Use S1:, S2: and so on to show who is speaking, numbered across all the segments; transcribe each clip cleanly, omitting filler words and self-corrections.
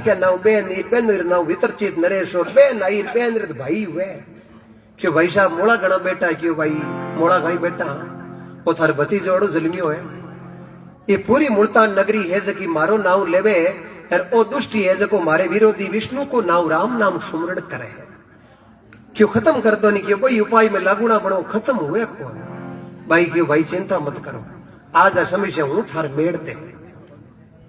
S1: क्या नाव Ben Ben नाव वितरचित नरेश और Ben आई Ben भाई हुए क्यों भाई साहब मोड़ा घना बेटा क्यों भाई मोड़ा भाई बेटा वो थार भती जोड़ो जलमियो है। ये पूरी मुल्तान नगरी है जकी मारो नाव लेवे और ओ दुष्टि है जको मारे विरोधी विष्णु को नाव राम नाम सुमरण करे है क्यों खत्म कर दो नहीं क्यों कोई उपाय में लागूना बनो खत्म हुए कौन भाई क्यों भाई चिंता मत करो आज आ समस्या हूं थार मेड़ दे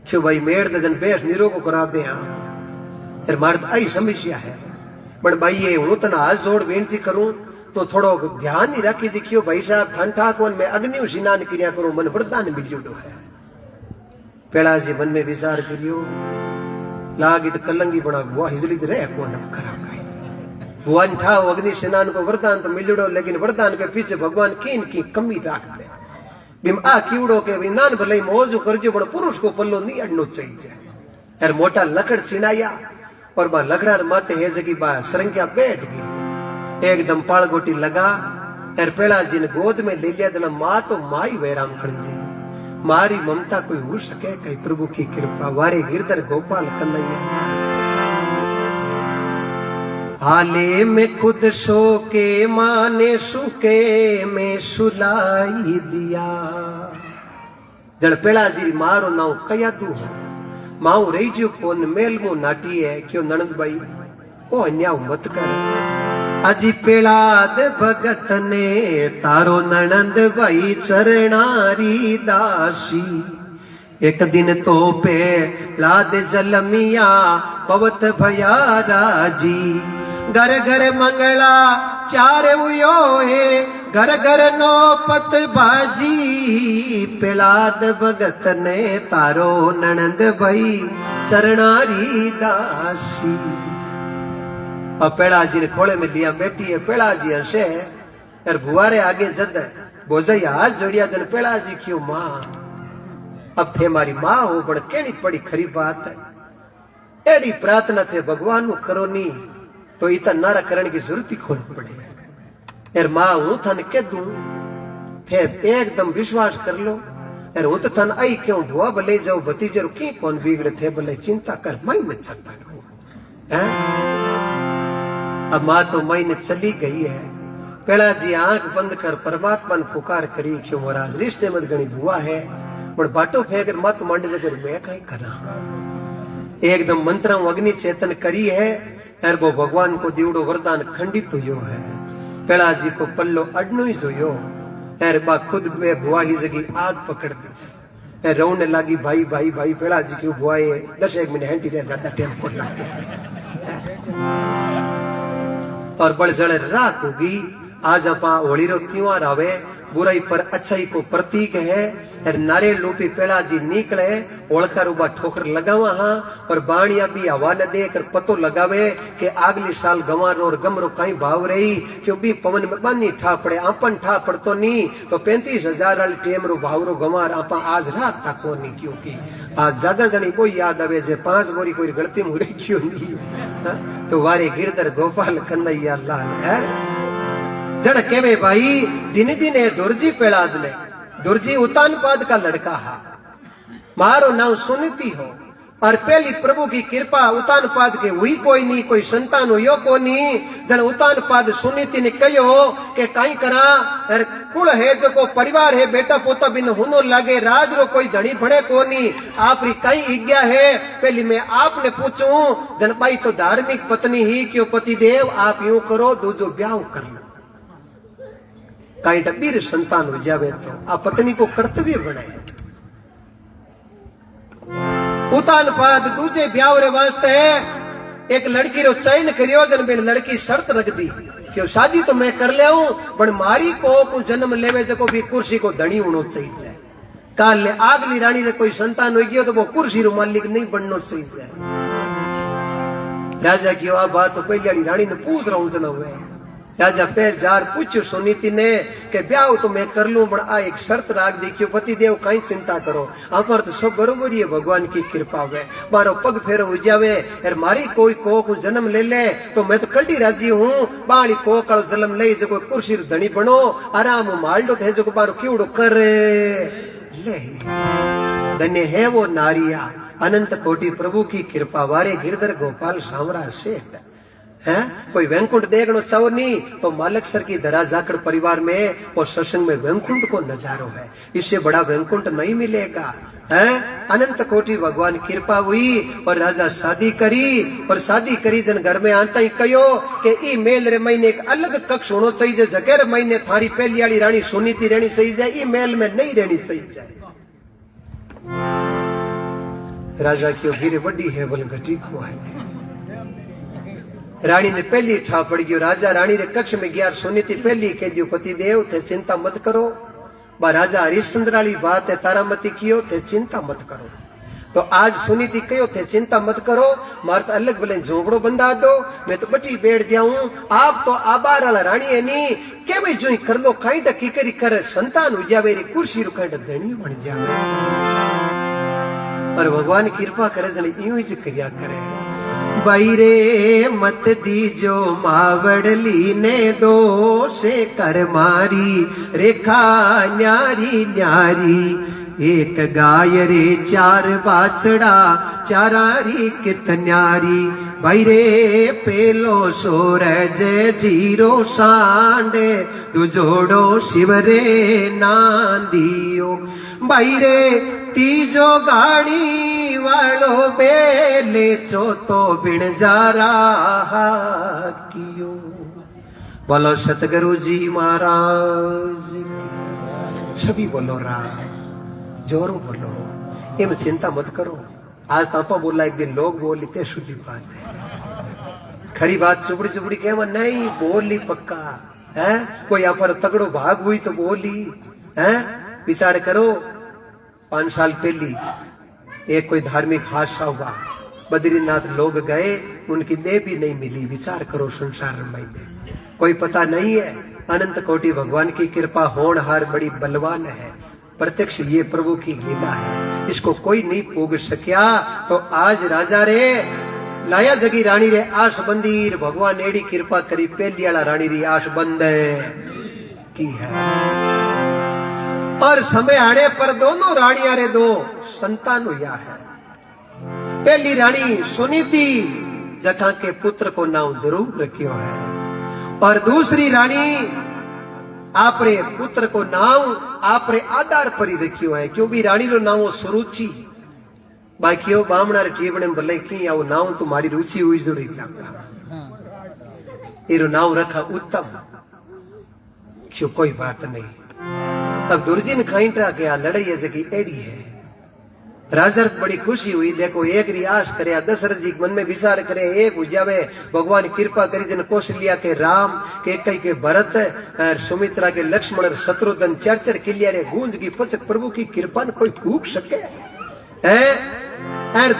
S1: क्यों भाई मेड़ दे जन बेस निरो को करा दे यार मार आई समस्या है पण भाई ये हूं तना हाथ जोड़ बेनती करूं तो थोड़ो ध्यान ही रखी देखियो भाई साहब ठंडा कोन में अग्नि स्नान क्रिया करो मन वरदान मिलजो है। पेड़ा जी मन में विचार करियो लागी तो कलंगी बना बुआ हिजली तो रहे कौन करा भगवान था अग्नि स्नान को वरदान तो मिलजो लेकिन वरदान के पीछे भगवान कीन की कमी राख दे बिम आ कीवड़ो के विनान भले मौज करजो पण पुरुष को पल्लो नहीं अड़नो चाहिए यार मोटा लकड़ चिनाया और बा लकड़ा माते है जगी बा सरंगिया बैठ गई एकदम पाल गोटी लगा यार पेड़ा जी ने गोद में ले लिया दला माँ तो माई वैराम खड़जी मारी ममता कोई हो सके कई प्रभु की कृपा वारे गिरधर गोपाल कन्हैया हाले में खुद सो के माने सुके में सुलाई दिया जड़ पेड़ा जी मारो नाव कया दू हो माऊ रही जो कोन मेल मु नाटी है क्यों ननद भाई ओ अन्याव मत कर अजी पेड़ाद भगत ने तारो ननंद भाई चरणारी दासी एक दिन तो पे लाद जलमिया पवत भया राजी घर घर मंगला चार उयो है घर घर नो पत बाजी पेलाद भगत ने तारो ननंद भाई चरणारी दासी। अब पेड़ा जी ने खोले में लिया बेटी है पेड़ा जी हंसे यार बुआरे आगे जद बोझई हाथ जोड़िया जन पेड़ा जी क्यों माँ अब थे मारी माँ हो बड़ केड़ी पड़ी खरी बात है एड़ी प्रार्थना थे भगवान नु करो नी तो इतना नारा करने की जरूरत ही खोल पड़े यार माँ हूं थन के दू थे एकदम विश्वास कर लो यार हूं तो थन आई क्यों बुआ भले जाओ भतीजे की कौन बिगड़े थे भले चिंता कर मैं न चलता है। अब माँ तो महीने चली गई है पेड़ा जी आंख बंद कर परमात्मा ने पुकार करी क्यों महाराज रिश्ते मत गणी बुआ है पर बाटो फेंक मत मंड जगर मैं कहीं करा एकदम मंत्र अग्नि चेतन करी है यार वो भगवान को दिवड़ो वरदान खंडित हुयो है पेड़ा जी को पल्लो अडनो ही जोयो यार बा खुद वे बुआ ही जगी आग पकड़ दी रोने लगी भाई भाई भाई पेड़ा जी क्यों बुआए 10-1 मिनट हैंटी रह ज्यादा टेम्पो लग और बड़ जड़े राख होगी आज अपा होली रो त्योहार आवे बुराई पर अच्छाई को प्रतीक है नारे लोपी पेड़ा जी निकले ओळकर उबा ठोकर लगावा हाँ और बाणिया भी हवा न देकर पतो लगावे कि अगली साल गंवार और गमरो कहीं भाव रही क्यों भी पवन में बानी ठा पड़े आपन ठा पड़तो नहीं तो 35,000 वाली टेम रो भाव रो गंवार आपा आज राखता को नहीं क्योंकि आज जगह जनी वो याद आवे जे 5 बोरी कोई गलती मुरे क्यों नहीं तो वारे गिरधर गोपाल कन्हैया लाल है जड़ केवे भाई दिन दिन दुर्जी पेड़ाद ने दुर्जी उतानपाद का लड़का है मारो नाम सुनीति हो और पहली प्रभु की कृपा उतानपाद के हुई कोई नहीं कोई संतान हो यो को नहीं जन उतानपाद सुनीति ने कहो के कहीं करा कुल है जो को परिवार है बेटा पोता बिन हुनो लागे राज रो कोई धनी भणे को नहीं आप री कई इज्ञा है पहली मैं आपने पूछूं जन भाई तो धार्मिक पत्नी ही क्यों पति देव आप यूं करो दूजो ब्याह कर लो कहीं डबीर संतान हो जावे तो आप पत्नी को कर्तव्य बनाए उतानपाद दूजे ब्याह रे वास्ते एक लड़की रो चयन करियो जन बिन लड़की शर्त रख दी कि शादी तो मैं कर ले पण मारी को जन्म लेवे जको भी कुर्सी को धनी होनो चाहिए काल ले आगली रानी रे कोई संतान हो गयो तो वो कुर्सी रो मालिक नहीं बननो चाहिए। राजा की आ बात तो पहली रानी ने पूछ रहा हूं जना हुए राजा पैर जार पूछो सुनीति ने के ब्याह तो मैं कर लूं पण आ एक शर्त राख देखियो पति देव कहीं चिंता करो अमर तो सब बरोबर ही है भगवान की कृपा है मारो पग फेरो हो जावे और मारी कोई को जन्म ले ले तो मैं तो कल्टी राजी हूँ बाली को कल जन्म ले जो कुर्सी धनी बनो आराम मालडो थे जो बारो क्यों कर ले धन्य है वो नारिया अनंत कोटि प्रभु की कृपा वारे गिरधर गोपाल सामरा सेठ है। कोई वैकुंठ देखनो चाहो नहीं तो मालक सर की दरा जाकर परिवार में और सत्संग में वैकुंठ को नजारो है, इससे बड़ा वैकुंठ नहीं मिलेगा है। अनंत कोटि भगवान कृपा हुई और राजा शादी करी और शादी करी जन घर में आता ही कहो कि ई मेल रे महीने एक अलग कक्ष होना चाहिए, जगह महीने थारी पहली वाली रानी सुनीति रहनी सही जाए, ई मेल में नहीं रहनी सही जाए। राजा क्यों गिरे बड़ी है बोल घटी को है। रानी ने पहली ठा पड़ गयो, राजा रानी रे कक्ष में गया, सुनीति पहली कह दियो पति देव थे चिंता मत करो, बा राजा हरिश्चंद्र वाली बात है तारामती कियो थे चिंता मत करो। तो आज सुनीति कहो थे चिंता मत करो, मार तो अलग बोले झोंपड़ो बंधा दो, मैं तो बटी बैठ जाऊं, आप तो आबार वाला रानी है नी के भाई जो कर लो कहीं टकी करी कर संतान हो जावे री कुर्सी रू कहीं देनी बन जावे। और भगवान कृपा करे जने यूं ही क्रिया करे। बैरे मत दीजो मावड़ली ने दो से कर मारी रेखा न्यारी न्यारी, एक गाय रे चार बाछड़ा चारारी कित न्यारी, बैरे पेलो सूरज जीरो सांडे दुजोड़ो शिवरे नांदियो, बैरे तीजो गाड़ी वालो बेले चौथो बिन जा रहा कियो। बोलो सतगुरु जी महाराज की। सभी बोलो राम, जोरों बोलो, इम चिंता मत करो। आज तापा बोला एक दिन लोग बोली ते शुद्धि बात है, खरी बात चुपड़ी चुपड़ी कह नहीं बोली पक्का है। कोई यहाँ पर तगड़ो भाग हुई तो बोली है। विचार करो 5 साल पहली एक कोई धार्मिक हादसा हुआ, बद्रीनाथ लोग गए, उनकी देह भी नहीं मिली। विचार करो संसार में कोई पता नहीं है। अनंत कोटि भगवान की कृपा होनहार बड़ी बलवान है, प्रत्यक्ष ये प्रभु की लीला है, इसको कोई नहीं पूग सकिया। तो आज राजा रे लाया जगी रानी रे आस बंदीर, भगवान एड़ी कृपा करी पहली वाला रानी री आस बंद की है। और समय आने पर दोनों रानियां रे दो संतान हुआ है। पहली रानी सुनीति जथा के पुत्र को नाम ध्रुव रखियो है, और दूसरी रानी आपरे पुत्र को नाम आपरे आधार पर ही रखियो है, क्योंकि रानी रो नाम सुरुचि बाकियो बामणा रे जीवने भले की आओ नाम तुम्हारी रुचि हुई जुड़ी इरो नाम रखा उत्तम, क्यों कोई बात नहीं। तब दुर्जिन खाइंटा गया लड़ाई जगी एड़ी है। राजा बड़ी खुशी हुई, देखो एक रियास करे, दशरथ जी मन में विचार करे, एक उजावे भगवान कृपा करी जन कौशल्या के राम के कई के भरत सुमित्रा के लक्ष्मण शत्रुघ्न चरचर किलिया रे गूंज की पसक प्रभु की कृपा न कोई भूख सके है।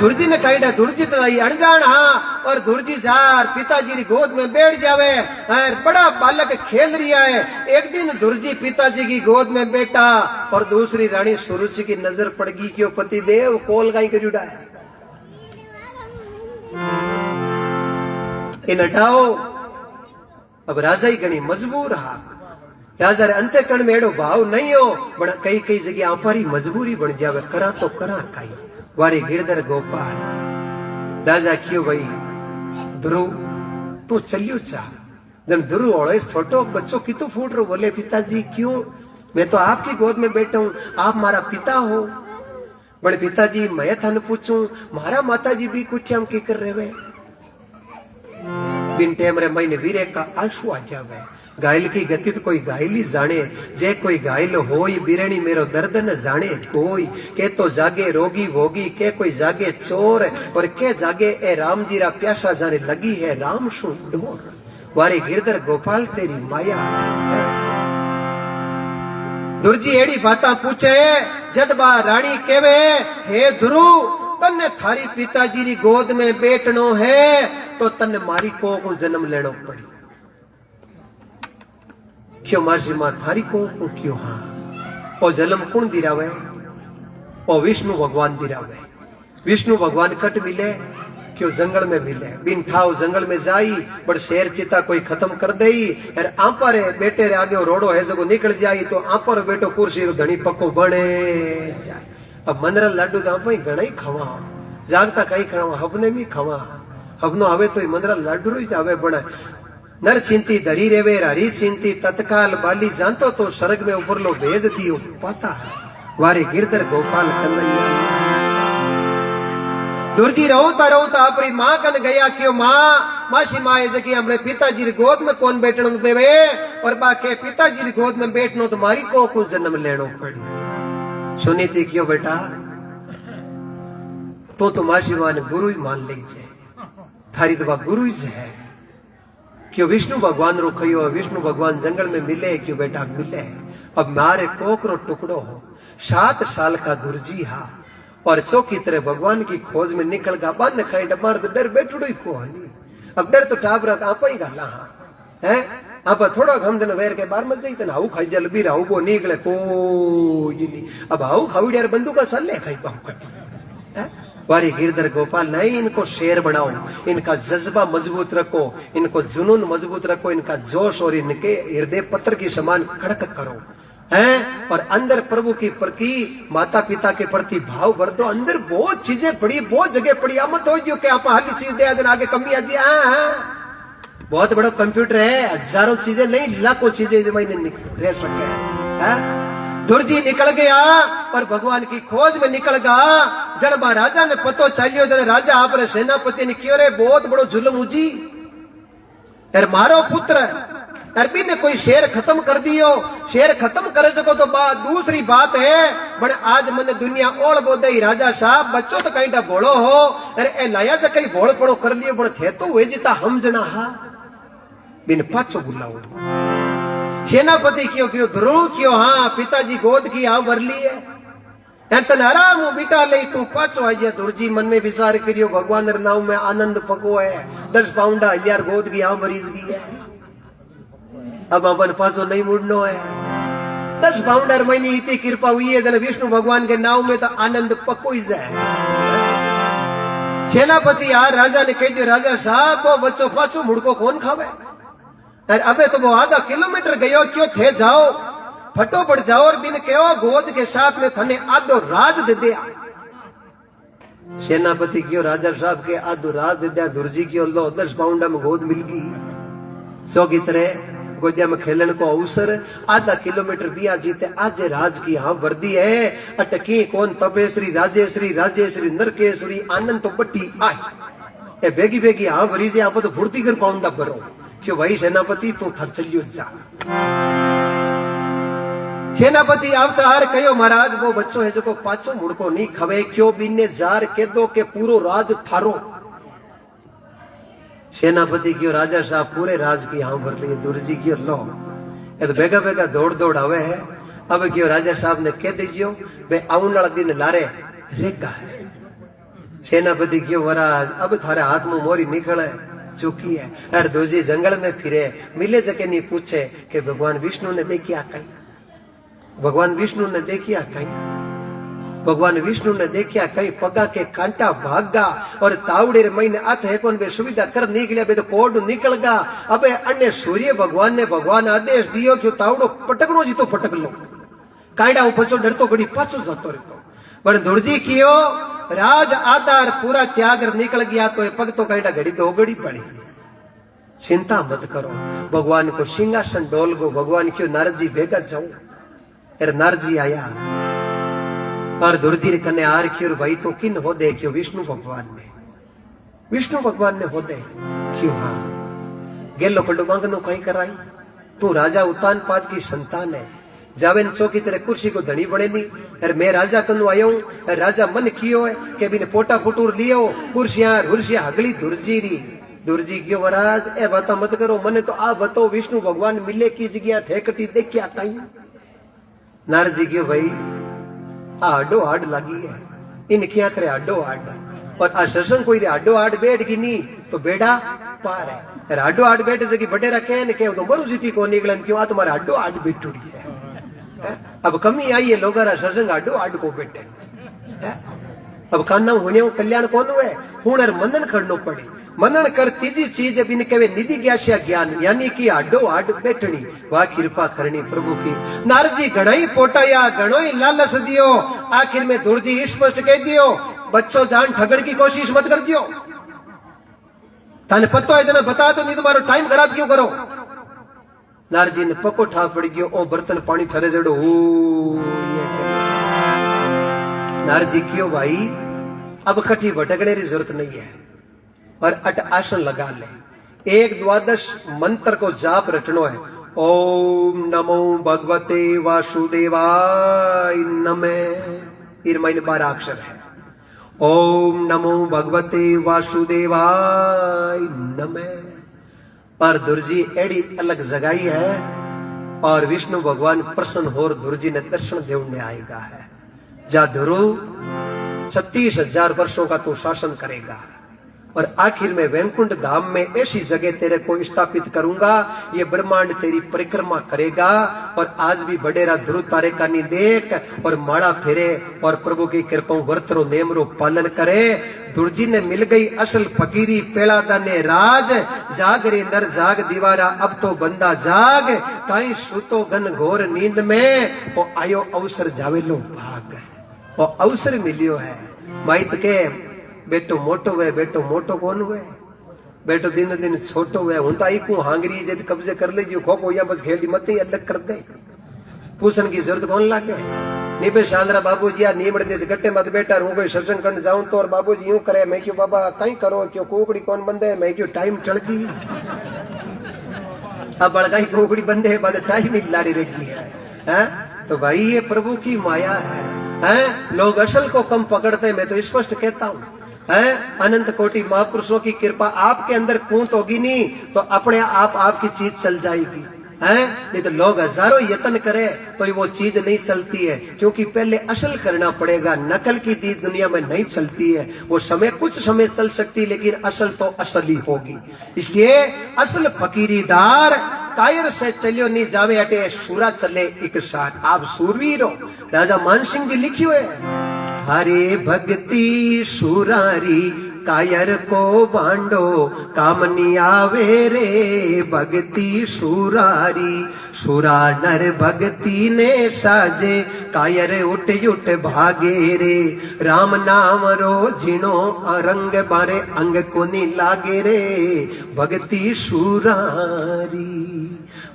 S1: दुर्जी ने कहा दुर्जी तो अनजान हाँ, और दुर्जी जार पिताजी की गोद में बैठ जावे, बड़ा बालक खेल रिया है। एक दिन दुर्जी पिताजी की गोद में बैठा और दूसरी रानी सुरुचि की नजर पड़ गई, क्यों पति देव कोल गाई कर जुड़ा है इन हटाओ। अब राजा ही गणी मजबूर रहा, राजा रे अंतःकरण में एड़ो भाव नहीं हो, बड़ा कई कई जगह आपारी मजबूरी बन जावे, करा तो करा काई वारे गिरधर गोपाल। राजा क्यों भाई ध्रुव तू चलियो चाह, जब ध्रुव ओढ़े छोटो बच्चों की तो फूट रो, बोले पिताजी क्यों, मैं तो आपकी गोद में बैठा हूं, आप मारा पिता हो। बड़े पिताजी मैं थाने पूछूं मारा माताजी भी कुछ हम की कर रहे, बिन टेम रे महीने वीरे का आंसू आ जावे। घायल की गति तो कोई घायली जाने, जे कोई घायल होई बिरणी मेरो दर्द न जाने कोई, के तो जागे रोगी भोगी, के कोई जागे चोर, और के जागे ए राम जी रा प्यासा जाने लगी है राम सु डोर। वारे गिरधर गोपाल तेरी माया है। दुर्जी एड़ी बाता पूछे, जद बा रानी केवे हे ध्रुव तन्ने थारी पिताजी री गोद में बैठनो है, तो तन्ने मारी को जन्म लेनो पड़ी, क्यों मासी मां थारी को क्यों। हाँ और जन्म कौन दिरावे, और विष्णु भगवान दिरावे। विष्णु भगवान कट मिले, क्यों जंगल में मिले, बिन ठाव जंगल में जाई, बड़ शेर चिता कोई खत्म कर देई, और आंपा रे बेटे रे आगे रोडो है जो निकल जाई, तो आंपा रे बेटो कुर्सी रो धनी पक्को बने जाए। अब मनरा लाडू तो आप ही घना ही खवा, जागता कई खावा हबने भी खावा हबनो हवे तो मंदरा लाडू ही जावे बने नर चिंती धरी रेवेर हरी चिंती तत्काल बाली जानतो तो स्वर्ग में ऊपर लो भेद दियो पता है वारे गिरधर गोपाल कन्हैया दुर्जी रहता रहता अपनी माँ कन गया क्यों माँ मासी माँ जगह हमने पिताजी की गोद में कौन बैठने देवे और बाके पिताजी की गोद में बैठनो तो मारी को कुछ जन्म लेनो पड़ी सुनी थी क्यों बेटा तो मासी माँ ने गुरु ही मान लीजिए थारी तो गुरु ही है क्यों विष्णु भगवान रो खयो विष्णु भगवान जंगल में मिले क्यों बेटा मिले अब मारे कोकरो टुकड़ो हो 7 साल का दुर्जी हा और चौकी तरह भगवान की खोज में निकल गा बन खाई डर तो डर बैठो ही को हनी अब डर तो टाप रख आप ही गाला है आप थोड़ा हम जन वेर के बार मत गई तना हाउ खाई जल बीरा वो निकले को नहीं अब हाउ खावी यार बंदूक का सल्ले खाई पाऊ है वारी गिरधर गोपाल नहीं इनको शेर बनाओ इनका जज्बा मजबूत रखो इनको जुनून मजबूत रखो इनका जोश और इनके हृदय पत्र की समान कड़क करो हैं और अंदर प्रभु की प्रति माता पिता के प्रति भाव भर दो अंदर बहुत चीजें पड़ी बहुत जगह पड़ी मत हो जो कि आप हाली चीज दे दिन आगे कमी आ दिया बहुत बड़ा कंप्यूटर है हजारों चीजें नहीं लाखों चीजें जो मैंने रह सके है दुर्जी निकल गया पर भगवान की खोज में निकल गया जब राजा ने पतो चलियो जब राजा आप सेनापति ने क्यों रे बहुत बड़ो जुल्म उजी यार मारो पुत्र अरबी ने कोई शेर खत्म कर दियो शेर खत्म करे सको तो बात दूसरी बात है बड़े आज मैंने दुनिया ओढ़ बोदे ही राजा साहब बच्चों तो कहीं भोड़ो हो अरे ए लाया जा कहीं भोड़ पड़ो कर दियो बड़े थे तो वे जिता हम जना हा बिन पाचो बुलाओ सेनापति क्यों क्यों ध्रुव क्यों हाँ पिताजी गोद की हाँ भर ली है तन आराम बिटा ले तू पाचो आई दुर्जी मन में विचार करियो भगवान नाव में आनंद पको है 10 पाउंडा यार गोद की हाँ भरीज गई है अब अपन पाचो नहीं मुड़नो है 10 पाउंडर महीने इतनी कृपा हुई है जन विष्णु भगवान के नाव में तो आनंद पको ही जाए सेनापति यार राजा ने कह दिया राजा साहब वो बच्चों पाचो मुड़को कौन खावे अबे तो वो आधा किलोमीटर गयो क्यों थे जाओ फटोफट जाओ और बिन कहो गोद के साथ में थने आधो राज दे दिया सेनापति क्यों राजा साहब के आधो राज दे दिया दुर्जी क्यों लो 10 पाउंडा में गोद मिल गई सो की तरह गोदिया में खेलन को अवसर आधा किलोमीटर बिया जीते आज राज की हाँ वर्दी है अटकी कौन तपेश्री राजेश्री नरकेश्वरी आनंद तो बट्टी आए बेगी बेगी हाँ भरी जे आप तो फुर्ती कर पाउंडा भरो क्यों भाई सेनापति तू थर चलियो जा सेनापति आप चार कहो महाराज वो बच्चों है जो को पाचो मुड़को नहीं खवे क्यों बिने जार के दो के पूरो राज थारो सेनापति क्यों राजा साहब पूरे राज की यहाँ भर लिए दुर्जी क्यों लो ये तो बेगा बेगा दौड़ दौड़ आवे है अब क्यों राजा साहब ने कह दीजियो वे आउन वाला दिन लारे रेगा है सेनापति क्यों महाराज अब थारे हाथ में मोरी निकले चुकी है अरे दोजी जंगल में फिरे मिले जके नहीं पूछे कि भगवान विष्णु ने देखिया कहीं भगवान विष्णु ने देखिया कहीं भगवान विष्णु ने देखिया कहीं पगा के कांटा भागा और तावड़े महीने आत है कौन बे सुविधा कर निकलिया बे तो कोड निकल गा अबे अन्य सूर्य भगवान ने भगवान आदेश दियो कि तावड़ो पटकनो जी तो पटक लो कांडा ऊपर डर तो घड़ी पाछो जातो रहतो पर दुर्जी कियो राज आधार पूरा त्याग निकल गया तो पग तो कहीं घड़ी दो घड़ी पड़ी चिंता मत करो भगवान को सिंहासन डोल गो भगवान क्यों नारद जी भेगा जाओ अरे नारद जी आया और दुर्जी कन्ने आर क्यों भाई तो किन हो दे क्यों विष्णु भगवान ने हो दे क्यों हाँ गेलो खंडो मांगनो कहीं कराई तू राजा उतान पाद की संतान है जावेन चौकी तेरे कुर्सी को धनी बने नहीं अरे मैं राजा कनु आयो हूं राजा मन कियो है के बिन पोटा पुटूर लियो कुर्सियां हगली दुर्जी क्यों महाराज ए बात मत करो मने तो आ बताओ विष्णु भगवान मिले की जगह थे कटी देखिया कहीं नारद जी क्यों भाई आडो आड लगी है इन क्या करे आडो आड और आ सत्संग कोई आडो आड बैठ की नहीं तो बेड़ा पार है आडो आड बैठे जगह बड़े रखे न के तो मरु जीती को निकलन क्यों आ तुम्हारा आडो आड बैठुड़ी है अब कमी आई है लोग सत्संग आडो आड को बैठे अब खाना होने कल्याण कौन हुए हुनर मंदन करनो पड़े मनन कर तीजी चीज बिन कवे निधि ज्ञास्या ज्ञान यानी कि आडो आड बैठनी वाह कृपा करनी प्रभु की नारद जी घणा ही पोटाया घणो ही लालच दियो आखिर में दुर्जी स्पष्ट कह दियो बच्चों जान ठगण की कोशिश मत कर दियो। ताने पतो है जना बता दो, नहीं तुम्हारा टाइम खराब क्यों करो। नारद जी ने पको ठा पड़ गयो, ओ बर्तन पानी ठरे जड़ो नारद जी क्यों भाई, अब खटी भटकने की जरूरत नहीं है, और अट आसन लगा ले। एक द्वादश मंत्र को जाप रटनो है। ओम नमो भगवते वासुदेवाय नमः, इरमाइन 12 अक्षर है। ओम नमो भगवते वासुदेवाय नमः। पर दुर्जी एड़ी अलग जगाई है, और विष्णु भगवान प्रसन्न हो दुर्जी ने दर्शन देने आएगा है। जा ध्रुव 36,000 वर्षों का तू शासन करेगा, और आखिर में वैकुंठ धाम में ऐसी जगह तेरे को स्थापित करूंगा, ये ब्रह्मांड तेरी परिक्रमा करेगा। और आज भी बडेरा ध्रुव तारे का नी देख और माड़ा फेरे, और प्रभु की कृपा वर्तरो नेमरो पालन करे। दुर्जी ने मिल गई असल फकीरी, पेड़ा दाने राज, जाग रे नर जाग दीवारा, अब तो बंदा जाग, काई सुतो गन घोर नींद में, वो आयो अवसर जावेलो भाग। वो अवसर मिलियो है, माइत के बेटो मोटो वे, बेटो मोटो कौन हुए, बेटो दिन दिन छोटो हुए। हूं ताई को हांगरी जद कब्जे कर ले जो खो या बस खेल मत ही अलग कर दे, पूछन की जरूरत कौन लागे। नी बे शांद्रा बाबूजी आ नीमड़ दे गट्टे मत बेटा, हूं कोई सत्संग करने जाऊं तो, और बाबूजी यूं करे, मैं क्यों बाबा कहीं करो, क्यों कोकड़ी कौन बंदे, मैं क्यों टाइम चढ़ गई, अब बड़का ही कोकड़ी बंदे है, बाद टाइम ही लारी रही है। तो भाई ये प्रभु की माया है। लोग असल को कम पकड़ते, मैं तो स्पष्ट कहता हूं है। अनंत कोटि महापुरुषों की कृपा आपके अंदर कूंत होगी नहीं तो अपने आप आपकी चीज चल जाएगी है। नहीं तो लोग हजारों यत्न करे तो वो चीज नहीं चलती है, क्योंकि पहले असल करना पड़ेगा। नकल की चीज दुनिया में नहीं चलती है, वो समय कुछ समय चल सकती है, लेकिन असल तो असल ही होगी। इसलिए असल फकीरीदार कायर से चलियो नहीं जावे अटे, सूरा चले एक साथ। आप सूरवीर हो, राजा मानसिंह जी लिखियो है, हरे भक्ति सुरारी कायर को बांडो, कामनी आवे रे भक्ति सुरारी। सुरा नर भक्ति ने साजे, कायर उठ उठ भागे रे। राम नाम रो झिनो अरंग बारे, अंग को नी लागे रे भक्ति सुरारी।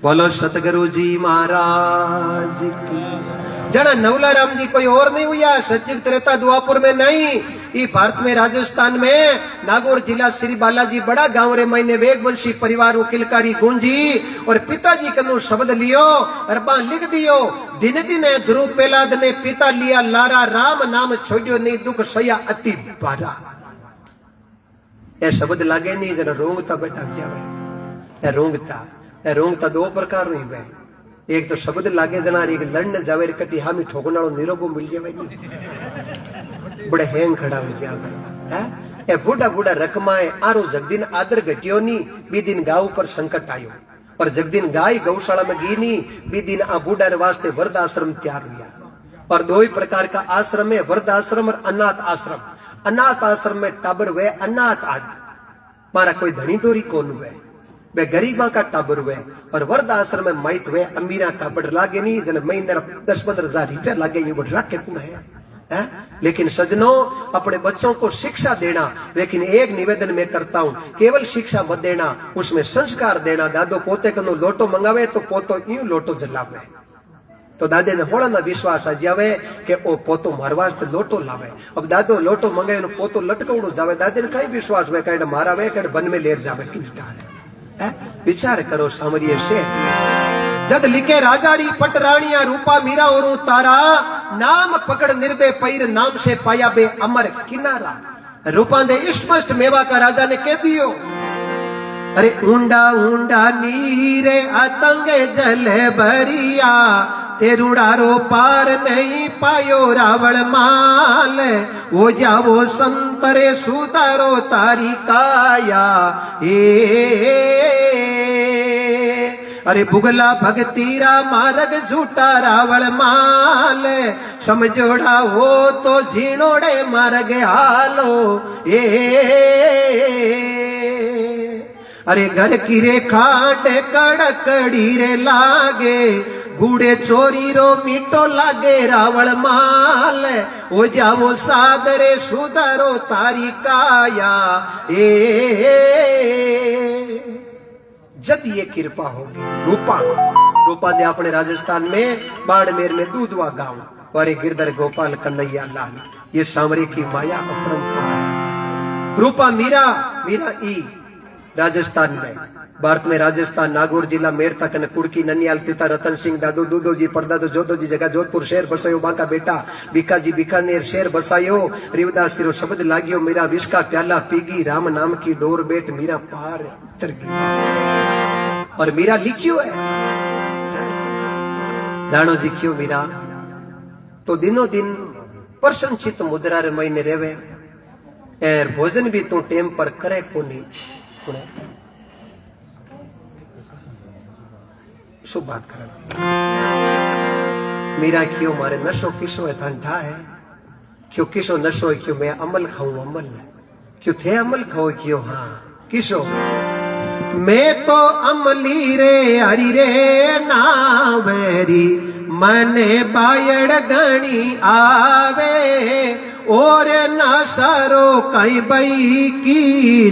S1: बोलो सतगुरु जी महाराज की। जना नवला राम जी कोई और नहीं हुआ, सतयुग त्रेता द्वापर में नहीं, ये भारत में राजस्थान में नागौर जिला श्री बालाजी बड़ा गांव रे मैंने वेगवंशी परिवार किलकारी गूंजी, और पिताजी कनु शब्द लियो और बा लिख दियो, दिन दिन ध्रुव पेलाद ने पिता लिया लारा, राम नाम छोड़ियो नहीं दुख सया अति बारा। ये शब्द लागे नहीं जरा रोंगता बेटा जावे। रोंगता 2 प्रकार हुई है, एक तो शब्द लागे जना, एक लड़ने जावे कटी हामी ठोकना निरोगो मिल जावे, बड़े हैंग खड़ा हो जावे है। ए बूढ़ा बूढ़ा रकमाए आरो जगदिन आदर घटियो नी, बी दिन गांव पर संकट आयो, और जगदिन गाय गौशाला में गी नी, बी दिन आ बूढ़ा रे वास्ते वृद्ध आश्रम तैयार हुआ। और 2 ही प्रकार का आश्रम है, वृद्ध आश्रम और अनाथ आश्रम। अनाथ आश्रम में टाबर हुए, अनाथ आज मारा कोई धनी दोरी कौन हुए, वे गरीबा का टाबर हुए। और वृद्ध आश्रम में माइत हुए, अमीरा का बड़ लागे नहीं, जन महीने 10-15 हजार रुपया लागे, यूं बड़ रख के कौन है। लेकिन सजनों, अपने बच्चों को शिक्षा देना, लेकिन एक निवेदन मैं करता हूं, केवल शिक्षा मत देना, उसमें संस्कार देना। दादो पोते कनो लोटो मंगावे तो पोतो यूं लोटो जलावे, तो दादे ने होड़ा ना विश्वास आ जावे कि ओ पोतो मार वास्ते लोटो लावे। अब दादो लोटो मंगावे नो पोतो लटकवड़ो जावे, दादे ने कई विश्वास वे कहीं मारावे कहीं बन में लेर जावे किंटा है। विचार करो सामरिये सेठ। जद लिखे राजारी पट रानिया रूपा मीरा और तारा, नाम पकड़ निर्भय पैर नाम से पाया बे अमर किनारा। रूपा दे इष्ट मेवा का राजा ने कह दियो, अरे ऊंडा ऊंडा नीरे आतंगे जल भरिया, तेरुड़ारो पार नहीं पायो रावण माल, वो जावो संतरे सुधारो तारी काया। अरे बुगला भगतीरा मार्ग झूठा रावण माल, समझोड़ा हो तो झीणोड़े मार्ग हालो। अरे घर की रे खाट कड़कड़ी रे लागे, घूड़े चोरी रो मीठो लागे रावण माल हो जावो सादरे सुधारो तारी काया जद ये कृपा होगी। रूपा ने अपने राजस्थान में बाड़मेर में दूधवा गांव और गिरधर गोपाल कन्हैया लाल, ये सांवरे की माया अपरंपार है। रूपा मीरा ई राजस्थान में, भारत में राजस्थान नागौर जिला मेड़ता कने कुड़की ननियाल पिता रतन सिंह दादू दूधो जी परदादो जोधो जी जगह जोधपुर शहर बसायो बांका बेटा बीका जी बीकानेर शहर बसायो रिवदास सिरो शब्द लागियो मीरा विष का प्याला पीगी राम नाम की डोर बेट मीरा पार उतर गई। और मीरा लिखियो है राणो जी क्यों मीरा तो दिनों दिन प्रसन्नचित मुद्रा रे महीने रेवे एर भोजन भी तू टेम पर करे कोनी शुभ बात कर मीरा क्यों मारे नशो किसो है ठंडा है क्यों किसो नशो है क्यों मैं अमल खाऊं अमल क्यों थे अमल खाओ क्यों हाँ किसो मैं तो अमली रे हरी रे नावेरी मने बायड़ गणी आवे और ना सारो कई बई की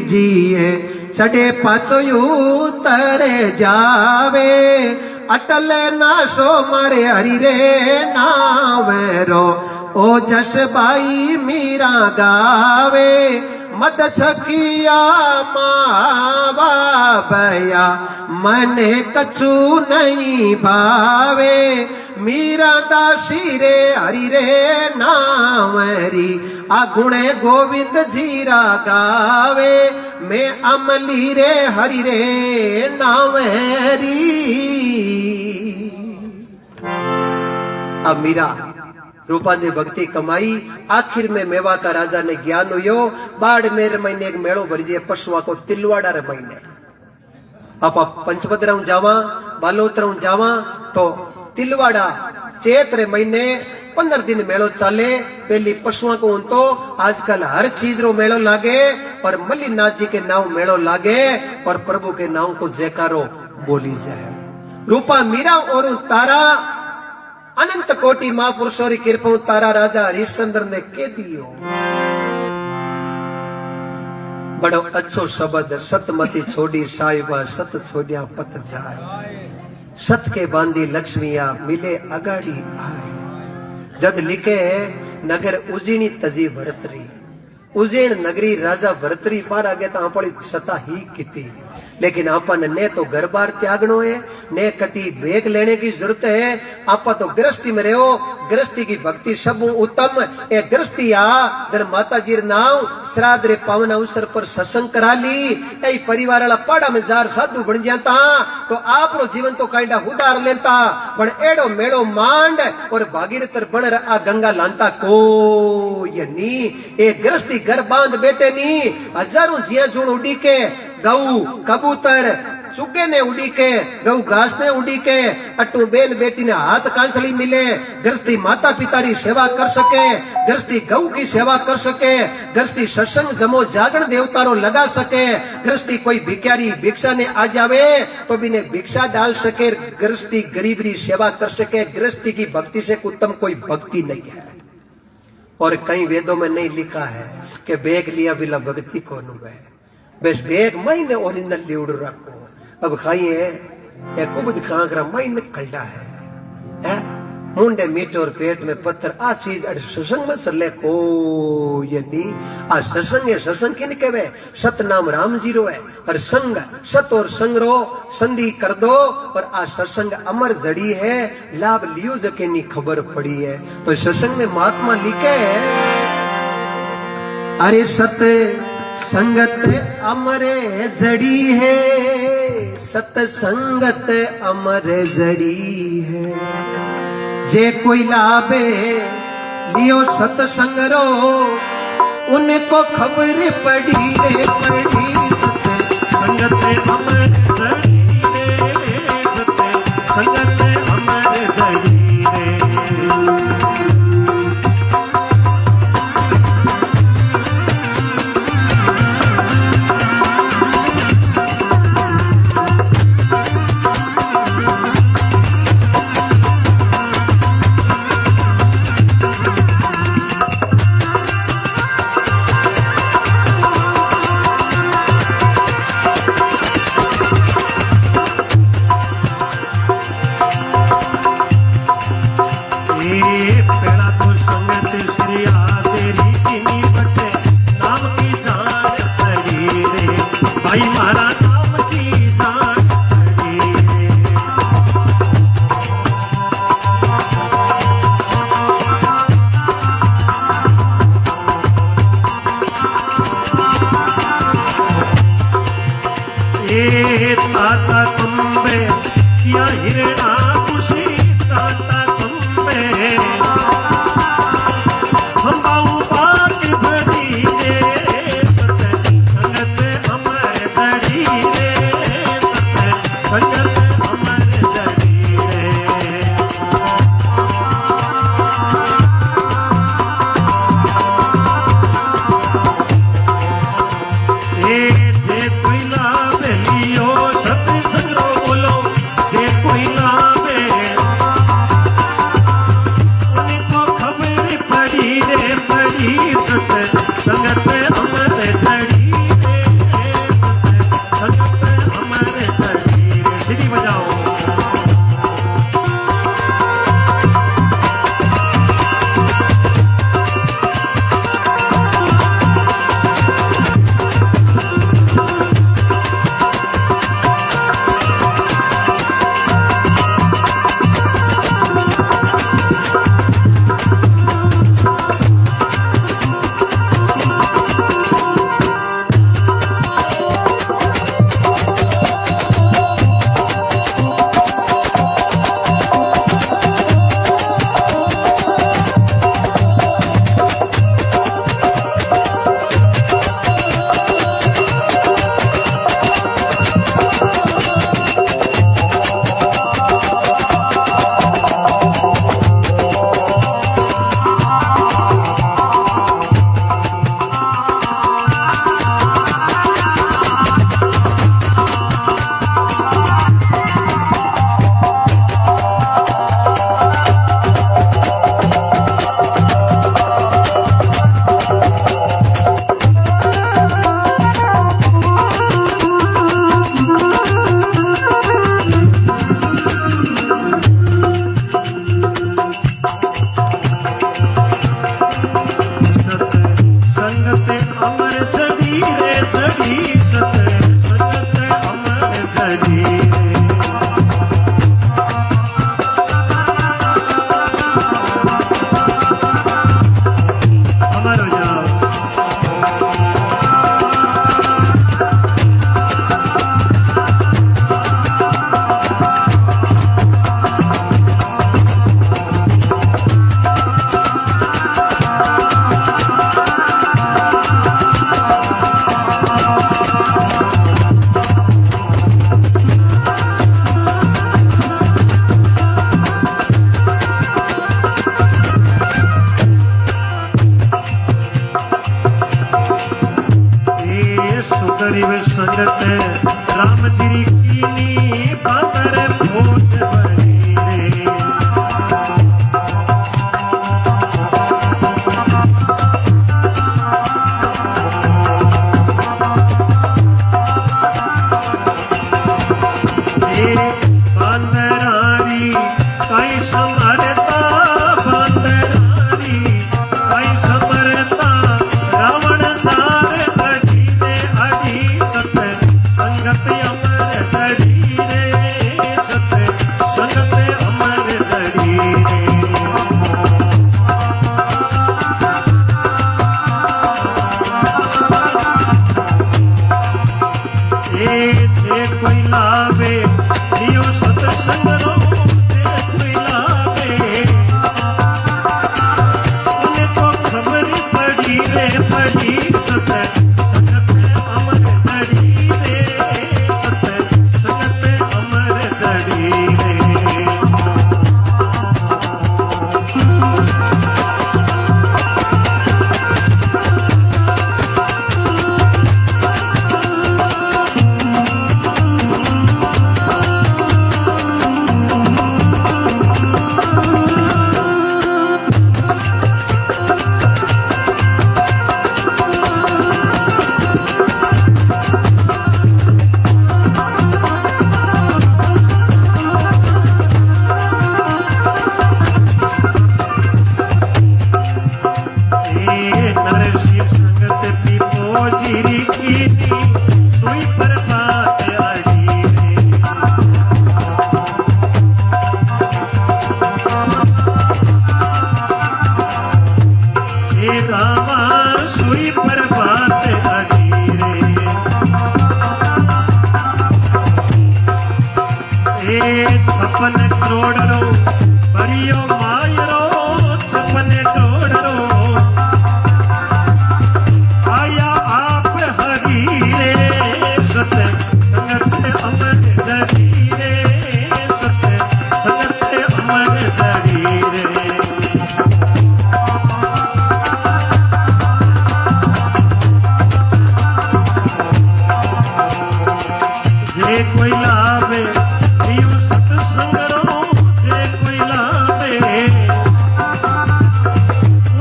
S1: जिए चढ़े पाचो तरे जावे अटल नाशो मारे हरि रे नावेरो ओ जस बाई मीरा गावे मद छकिया मावा भया मने कछु नहीं भावे मीरा दासी रे हरि रे नावरी आ गुणे गोविंद जीरा गावे मैं अमली रे हरि रे नावरी। अब मीरा रूपा ने भक्ति कमाई आखिर में मेवा का राजा ने ज्ञान हुयो बाड़मेर महीने एक मेड़ो भरी पशुआ को तिलवाड़ा रे महीने आप पंचभद्र जावा बालोतर जावा तो तिलवाड़ा चैत रे महीने 15 दिन मेड़ो चाले पहली पशुओं को उन तो आजकल हर चीज रो मेड़ो लागे और मल्लीनाथ जी के नाम मेड़ो लागे और प्रभु के नाम को जयकारो बोली जाए। रूपा मीरा और तारा अनंत कोटि महापुरुषों की कृपा तारा राजा हरिश्चंद्र ने कह दियो बड़ो अच्छो शब्द सतमती छोड़ी साहिबा सत छोड़िया पत जाए सत के बांधी लक्ष्मिया मिले अगाड़ी आए जद लिखे नगर उजीनी तजी भरतरी उज्जैन नगरी राजा भरतरी पार आगे तो आपड़ी सता ही किती लेकिन आपन ने तो घर बार त्यागनो है ने कटी बेग लेने की जरूरत है आपा तो गृहस्थी में रहो गृहस्थी की भक्ति सब उत्तम ए गृहस्थी आ जन माता जी नाव श्राद्ध रे पावन अवसर पर सत्संग करा ली ए परिवार वाला पाड़ा में जार साधु बन जाता तो आप रो जीवन तो कांडा उदार लेता पण एड़ो मेड़ो मांड और भागीरथ बन आ गंगा लांता को ये नी ए गृहस्थी घर बांध बैठे नी हजारों जिया जुण उड़ी के गऊ कबूतर चुगे ने उड़ी के गऊ घास ने उड़ी के अट्टू बेन बेटी ने हाथ कांचली मिले गृहस्थी माता पिता की सेवा कर सके गृहस्थी गऊ की सेवा कर सके गृहस्थी सत्संग जमो जागरण देवतारो लगा सके गृहस्थी कोई भिखारी भिक्षा ने आ जावे तो भी ने भिक्षा डाल सके गृहस्थी गरीब की सेवा कर सके गृहस्थी की भक्ति से उत्तम कोई भक्ति नहीं है। और कई वेदों में नहीं लिखा है कि बेग लिया बिना भक्ति को है बस बेग महीने ओरिजिनल लिउड़ रखो अब खाइए एक कुबद खांगरा महीने कलडा है मुंडे मीठ और पेट में पत्थर आ चीज सत्संग में चले को ये नहीं आ सत्संग की नहीं कहवे सत नाम राम जी रो है और संग सत और संग रो संधि कर दो और आ सत्संग अमर जड़ी है लाभ लियो जके नहीं खबर पड़ी है तो सत्संग ने महात्मा लिखे अरे सत संगत अमरे जड़ी है सत संगत अमर जड़ी है जे कोई लाभे लियो सत्संग रो उनको खबर पड़ी रे पड़ी
S2: संगत अमर जड़ी रे सत संगत अमर जड़ी रे भाई मारा नाम की जान पड़ी रे। ए ताता तुम्बे या हिरणा खुशी ताता तुम्बे हम बाऊ बात भरी रे सत संगत अमर धड़ी रे सत संगत अमर धड़ी रे। ए जे कोई लावे लियो सत संगरो बोलो जे कोई लावे उनको खबर पड़ी रे पड़ी सत संगत अमर धड़ी रे सत संगत अमर धड़ी रे। सीढ़ी बजाओ। सुगरीब संगत राम जी कीनी बाबर भोज बनी रे। बांदरारी काई समरता बांदरारी काई समरता रावण सारे अड़ी ने अड़ी सत संगत अमर धड़ी रे सत संगत अमर धड़ी रे। जे कोई लावे लियो सत्संग रो जे कोई लावे उनको खबर पड़ी रे पड़ी सत संगत अमर धड़ी रे सत संगत अमर धड़ी रे। कोई लावे लियो सत्संग रो जे कोई लावे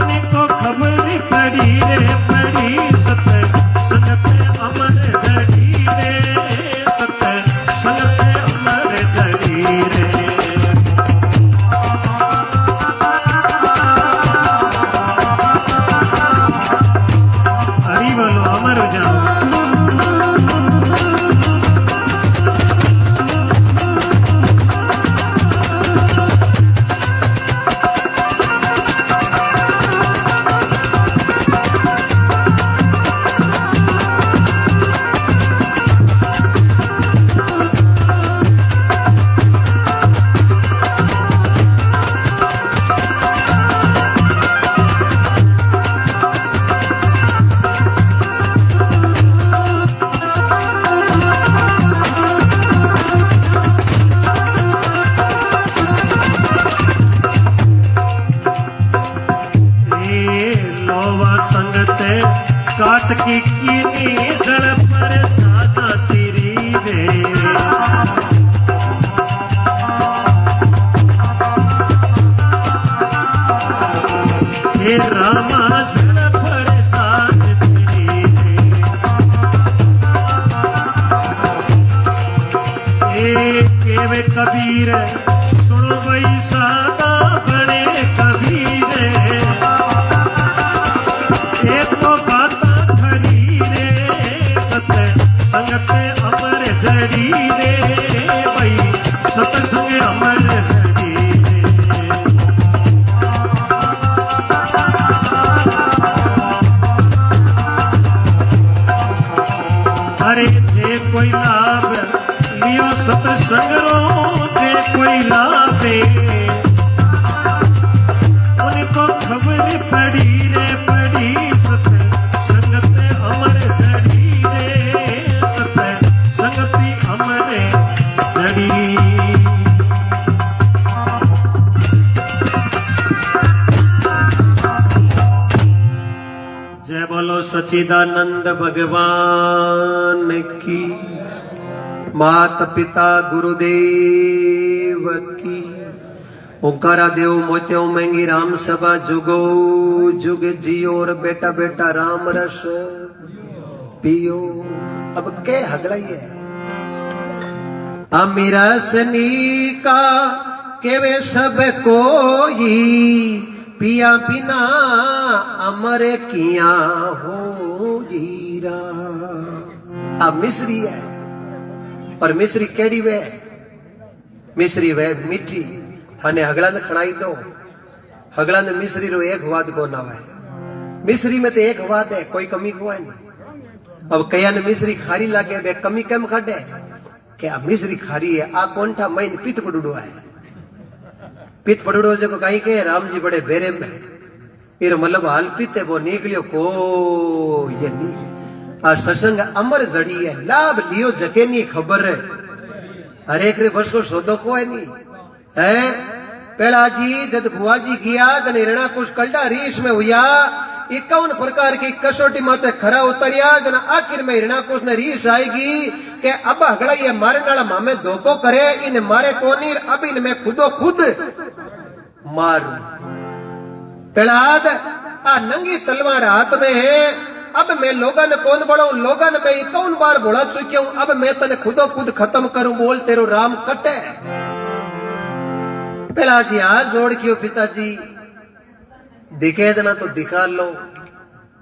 S2: उनको खबर पड़ी रे पड़ी सत्संग पे अमर जड़ी रे सत्संग पे अमर जड़ी रे हरि बोलो अमर जाओ काट की कीनी जड़ पर सादा तेरी रे हे रामा जड़ पर साद तेरी रे केवे कबीर सुनो वही सादा बने कबीर एक तो संगत अमर जड़ी रे भाई सत्संग अमर जड़ी रे अरे जे कोई लाभ लियो सत्संग रो जे कोई लाभे उनको खबर पड़ी रे पड़ी संगत अमर जड़ी संगति अमरे जड़ी जय बोलो सच्चिदानंद भगवान की माता पिता गुरुदेव की ओंकारा देव मोत्यो महंगी राम सभा जुगो जुग जियो और बेटा बेटा राम रस पियो अब के हगड़ाई है अमीरा सनी का केवे सब कोई पिया बिना अमर किया हो जीरा अब मिश्री है और मिश्री केड़ी वे मिश्री वे मीठी थाने हगड़ा ने खड़ाई दो हगड़ा ने मिश्री रो एक वाद को ना है मिश्री में तो एक वाद है कोई कमी को है नहीं अब कया ने मिश्री खारी लागे बे कमी कम काटे के आ मिश्री खारी है आ कोंठा महीन पित पड़ुड़ो है पित पड़ुड़ो जो कहीं के राम जी बड़े बेरे में इर मतलब हाल पिते वो निकलियो को ये नहीं आ सत्संग अमर जड़ी है लाभ लियो जके नहीं खबर है हर एक रे बस को सौदो को है नहीं है पेड़ा जी जब बुआ जी गया जन हिरणा कुछ कल्डा रीस में हुआ 51 प्रकार की कसौटी माते खरा उतरिया जना आखिर में हिरणा कुछ ने रीस आएगी के अब अगला ये मारने वाला मामे धोखो करे इन मारे कोनी अब इन में खुदो खुद मारू पेड़ाद आ नंगी तलवार हाथ में है अब मैं लोगन कौन बढ़ाऊं लोगन में 51 बार बोला चुकी हूं अब मैं तने खुदो खुद खत्म करूं बोल तेरो राम कटे पेड़ा जी हाथ जोड़ क्यों पिताजी दिखे जना तो दिखा लो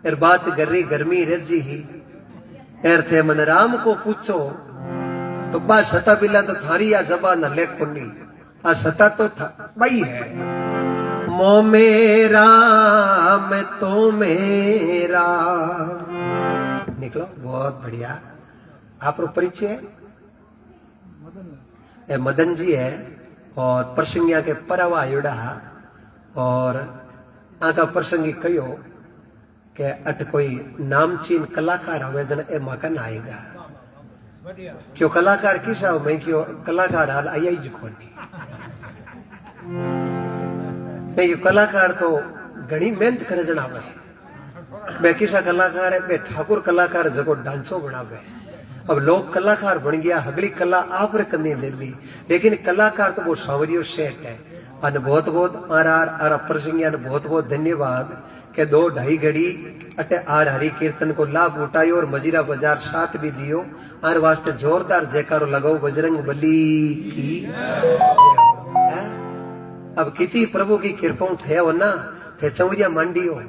S2: एर बात गर्री गर्मी रजी ही एर थे मन राम को पूछो तो बा सता बिला तो थारी या जबान लेख पुन्नी आ सता तो था बई है मो मेरा मैं तो मेरा निकलो बहुत बढ़िया आप परिचय है मदन जी है और प्रसंगिया के परवा युड़ा और आका प्रसंगी कहो के अट कोई नामचीन कलाकार हवे जन ए मकान आएगा क्यों कलाकार किसा हो मैं क्यों कलाकार हाल आई जी कोनी मैं ये कलाकार तो घणी मेहनत करे जन आवे मैं किसा कलाकार है मैं ठाकुर कलाकार जको डांसो बनावे
S1: अब लोग कलाकार बन गया, अगली कला आप रे कन्ने ले ली, लेकिन कलाकार तो वो सांवरियो सेट है। अन बहुत बहुत आर प्रसंगिया ने बहुत बहुत धन्यवाद के 2-2.5 घड़ी अटे आर हरि कीर्तन को लाभ उठायो और मजीरा बाजार साथ भी दियो। आर वास्ते जोरदार जयकारो लगाओ बजरंग बली की जय हो। अब किती प्रभु की कृपा थे हो ना, थे चौरिया मांडियो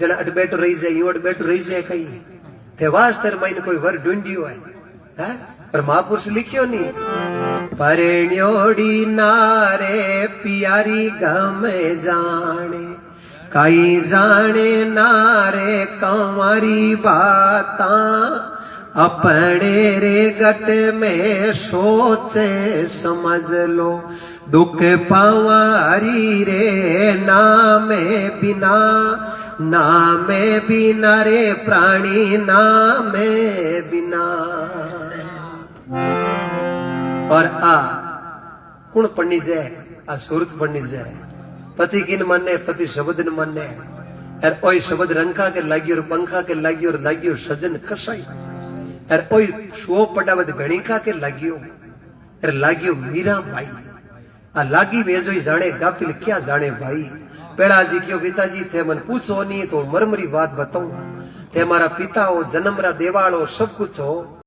S1: जना अट बैठो रही जाए, यूं अट बैठो रही जाए कहीं थे वास्ते मैंने कोई वर ढूंढियो है पर महापुरुष लिखियो नहीं। परण्योड़ी नारे प्यारी गम जाने, कई जाने नारे कंवारी बाता, अपने रे गट में सोचे समझ लो, दुख पावारी रे नामे बिना, नामे बिना रे प्राणी नामे बिना। और आ कुण पढ़नी जाए, आ सूरत पढ़नी जाए, पति किन मने पति शब्द न मने, और ओई शब्द रंका के लागियो, पंखा के लागियो, और लागियो सजन कसाई, और ओई शो पटावत गणिका के लागियो, और लागियो मीरा भाई। आ लागी वेजो जाने गापिल क्या जाने भाई। पेड़ा जी क्यों पिताजी थे मन पूछो नहीं तो मरमरी बात बताऊं, थे हमारा पिता हो, जन्मरा देवाल हो, सब कुछ हो,